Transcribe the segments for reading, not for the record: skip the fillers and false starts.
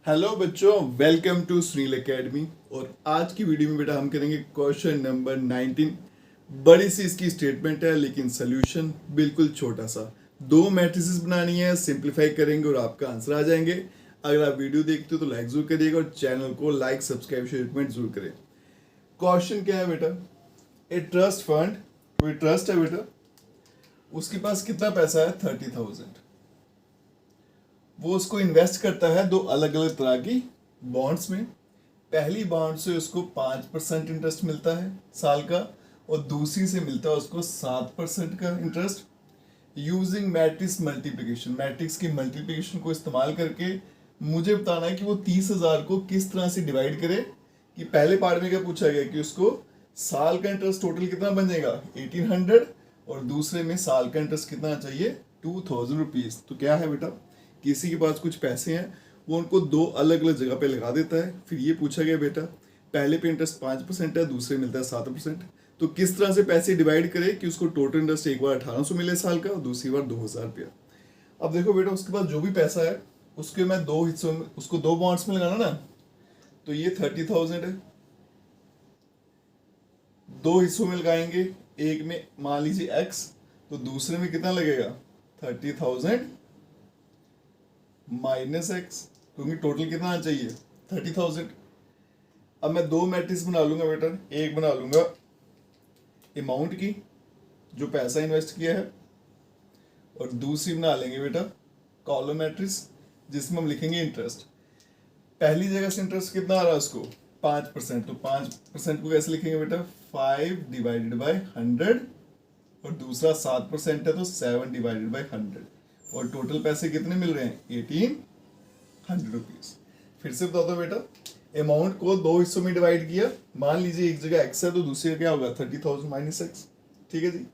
Hello बच्चों, welcome to Sunil academy. और आज की वीडियो में बेटा हम करेंगे क्वेश्चन नंबर 19। बड़ी सी इसकी स्टेटमेंट है लेकिन सोल्यूशन बिल्कुल छोटा सा। दो मैट्रिसेस बनानी है, सिंप्लीफाई करेंगे और आपका आंसर आ जाएंगे। अगर आप वीडियो देखते हो तो लाइक जरूर करिएगा और चैनल को लाइक सब्सक्राइब शेयर कमेंट जरूर करें। क्वेश्चन क्या है बेटा? ए ट्रस्ट फंड, कोई ट्रस्ट है बेटा, उसके पास कितना पैसा है? 30,000। वो उसको इन्वेस्ट करता है दो अलग अलग तरह की बॉन्ड्स में। पहली बॉन्ड से उसको 5% इंटरेस्ट मिलता है साल का, और दूसरी से मिलता है उसको 7% का interest. Using matrix multiplication, matrix की मल्टीप्लिकेशन को इस्तेमाल करके मुझे बताना है कि वो 30,000 को किस तरह से डिवाइड करे। कि पहले पार्ट में क्या पूछा गया कि उसको साल का इंटरेस्ट टोटल कितना बन जाएगा 1800, और दूसरे में साल का इंटरेस्ट कितना चाहिए 2000 रुपीज़। तो क्या है बेटा, किसी के पास कुछ पैसे हैं, वो उनको दो अलग अलग जगह पे लगा देता है। फिर ये पूछा गया बेटा पहले पे इंटरेस्ट 5% है, दूसरे मिलता है 7%। तो किस तरह से पैसे डिवाइड करे कि उसको टोटल इंटरेस्ट एक बार 1800 मिले साल का और दूसरी बार 2000 रुपया। अब देखो बेटा, उसके पास जो भी पैसा है उसके मैं दो हिस्सों में, उसको दो बॉन्ड्स में लगाना ना, तो ये 30,000 है, दो हिस्सों में लगाएंगे। एक में मान लीजिए x, तो दूसरे में कितना लगेगा 30,000 माइनस एक्स, क्योंकि टोटल कितना आना चाहिए 30,000। अब मैं दो मैट्रिक्स बना लूंगा बेटा, एक बना लूंगा अमाउंट की जो पैसा इन्वेस्ट किया है, और दूसरी बना लेंगे बेटा कॉलम मैट्रिक्स जिसमें हम लिखेंगे इंटरेस्ट। पहली जगह से इंटरेस्ट कितना आ रहा है उसको 5%, तो 5% को कैसे लिखेंगे बेटा 5 डिवाइडेड बाई 100, और दूसरा 7% है तो 7 डिवाइडेड बाई 100, और टोटल पैसे कितने मिल रहे हैं 1800 रुपीज। फिर से बता दो बेटा, अमाउंट को दो हिस्सों में डिवाइड किया, मान लीजिए एक जगह एक्स है तो दूसरी जगह क्या होगा 30,000 माइनस एक्स। ठीक है जी।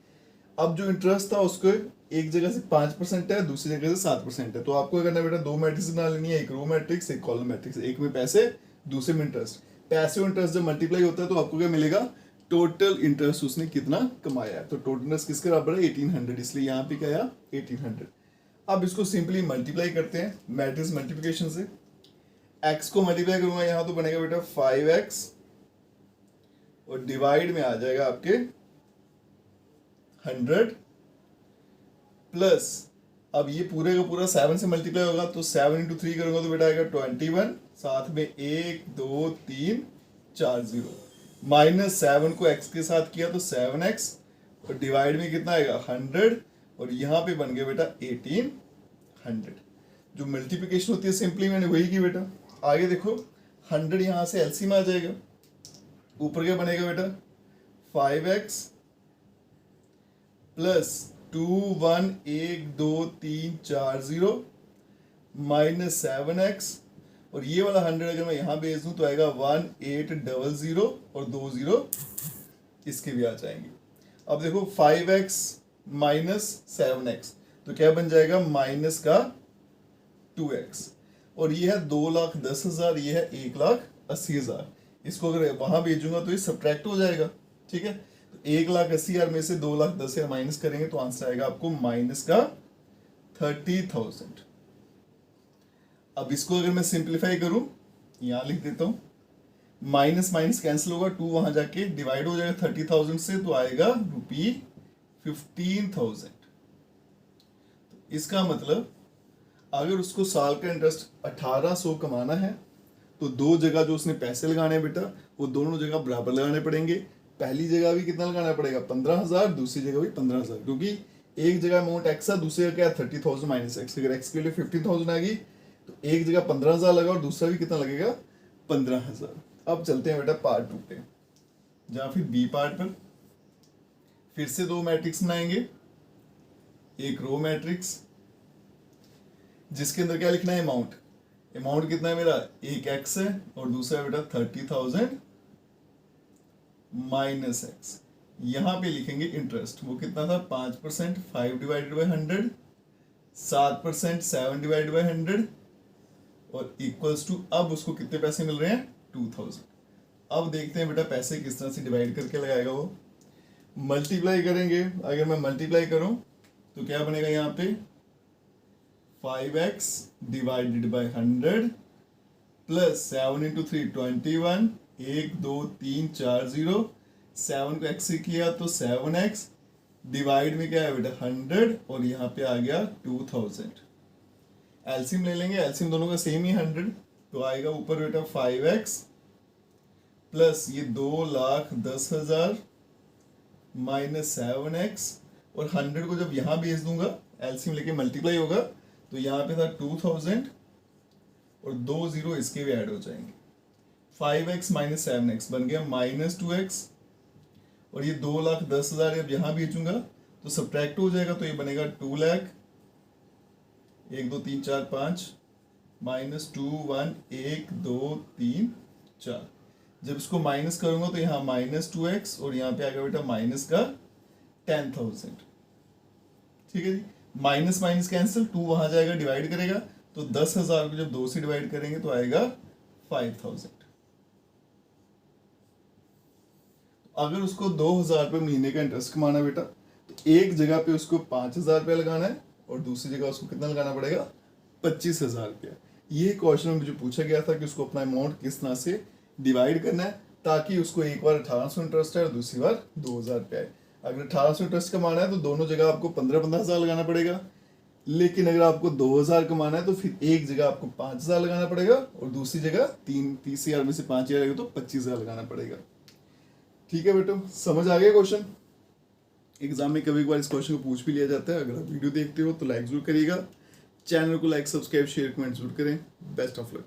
अब जो इंटरेस्ट था उसको एक जगह से 5% है, दूसरी जगह से 7% है। तो आपको करना बेटा दो मैट्रिक्स बना लेनी है, एक रो मैट्रिक्स एक कॉलम मैट्रिक्स। एक में पैसे, दूसरे में इंटरेस्ट। पैसे और इंटरेस्ट जब मल्टीप्लाई होता है तो आपको क्या मिलेगा, टोटल इंटरेस्ट उसने कितना कमाया है। तो टोटल इंटरेस्ट किसके बराबर है 1800, इसलिए यहाँ पे क्या आया 1800। अब इसको सिंपली मल्टीप्लाई करते हैं मैट्रिक्स मल्टीप्लिकेशन से। x को मल्टीप्लाई करूंगा यहाँ तो बनेगा बेटा 5x, और डिवाइड में आ जाएगा आपके 100 प्लस, अब ये पूरे का पूरा 7 से मल्टीप्लाई होगा तो 7 इंटू 3 करूंगा तो बेटा आएगा 21, साथ में 1 2 3 4 0, माइनस 7 को x के साथ किया तो 7x, और डिवाइड में कितना आएगा 100, और यहाँ पे बन गया बेटा 1800। जो मल्टीप्लिकेशन होती है सिंपली मैंने वही की बेटा। आगे देखो 100 यहाँ से एलसीएम आ जाएगा, ऊपर क्या बनेगा बेटा 5x प्लस 2 1 1 2 3 4 0 माइनस 7x, और ये वाला 100 अगर मैं यहाँ भेज दूँ तो आएगा 1800 और 2 0 इसके भी आ जाएंगे। अब देखो 5x माइनस 7x तो क्या बन जाएगा माइनस का 2x, और ये है 2,10,000, ये है 1,80,000। इसको अगर वहां भेजूंगा तो ये सब्ट्रैक्ट हो जाएगा। ठीक है, तो 1,80,000 में से 2,10,000 माइनस करेंगे तो आंसर आएगा आपको माइनस का 30,000। अब इसको अगर मैं सिंप्लीफाई करूं, यहां लिख देता हूं, माइनस माइनस कैंसिल होगा, 2 वहां जाके डिवाइड हो जाएगा 30,000 से, तो आएगा रुपी 15,000। इसका मतलब अगर उसको साल का इंटरेस्ट 1800 कमाना है तो दो जगह जो उसने पैसे लगाने हैं बेटा वो दोनों जगह बराबर लगाने पड़ेंगे। पहली जगह भी कितना लगाना पड़ेगा 15,000, दूसरी जगह भी 15,000, क्योंकि एक जगह अमाउंट एक्स है, दूसरी जगह क्या है 30,000 माइनस एक्स। अगर एक्स के लिए 15,000 आ गई तो एक जगह 15,000 लगा और दूसरा भी कितना लगेगा 15,000। अब चलते हैं बेटा पार्ट 2 पे, जहाँ फिर बी पार्ट पर फिर से दो मैट्रिक्स बनाएंगे। एक रो मैट्रिक्स जिसके अंदर क्या लिखना है अमाउंट, अमाउंट कितना है मेरा एक एक्स है, और दूसरा बेटा 30,000 माइनस एक्स। यहां पे लिखेंगे इंटरेस्ट, वो कितना था 5%, 5 डिवाइडेड बाई 100, 7% 7 डिवाइडेड बाई 100, और इक्वल्स टू, अब उसको कितने पैसे मिल रहे हैं 2000। अब देखते हैं बेटा पैसे किस तरह से डिवाइड करके लगाएगा वो। मल्टीप्लाई करेंगे, अगर मैं मल्टीप्लाई करूं तो क्या बनेगा यहाँ पे 5x डिवाइडेड बाई 100 प्लस 7 × 3 21, 1 2 3 4 0, 7 को x से किया तो 7x, डिवाइड में क्या है बेटा 100 और यहाँ पे आ गया 2000। एलसीएम ले लेंगे, एलसीएम दोनों का सेम ही 100, तो आएगा ऊपर बेटा 5x प्लस ये 2,10,000 माइनस 7x, और 100 को जब यहाँ भेज दूंगा एलसीएम लेके मल्टीप्लाई होगा तो यहाँ पे था 2000 और 2 0 इसके भी ऐड हो जाएंगे। 5x माइनस 7x बन गया -2x, और ये 2,10,000 जब यहाँ भेजूंगा तो सब्ट्रैक्ट हो जाएगा, तो ये बनेगा 2 लाख, 1 2 3 4 5 -2 1 1 2 3 4। जब इसको माइनस करूंगा तो यहाँ -2x और यहाँ पे आएगा बेटा माइनस का 10,000। ठीक है जी, माइनस माइनस कैंसिल, 2 वहां जाएगा डिवाइड करेगा, तो 10,000 को जब 2 से डिवाइड करेंगे तो आएगा 5,000। अगर उसको 2,000 रुपये महीने का इंटरेस्ट कमाना बेटा, तो एक जगह पे उसको 5,000 रुपया लगाना है और दूसरी जगह उसको कितना लगाना पड़ेगा 25,000 रुपया। ये क्वेश्चन में मुझे पूछा गया था कि उसको अपना अमाउंट किस तरह से डिवाइड करना है ताकि उसको एक बार 1,800 इंटरेस्ट है और दूसरी बार 2,000 रुपया है। अगर 1,800 इंटरेस्ट कमाना है तो दोनों जगह आपको 15,000 लगाना पड़ेगा, लेकिन अगर आपको 2,000 कमाना है तो फिर एक जगह आपको 5,000 लगाना पड़ेगा और दूसरी जगह 30,000 में से 5,000 लगेगा तो 25,000 लगाना पड़ेगा। ठीक है बेटो, समझ आ गया क्वेश्चन? एग्जाम में कभी कभार इस क्वेश्चन को पूछ भी लिया जाता है। अगर आप वीडियो देखते हो तो लाइक जरूर करिएगा, चैनल को लाइक सब्सक्राइब शेयर कमेंट जरूर करें। Best of luck.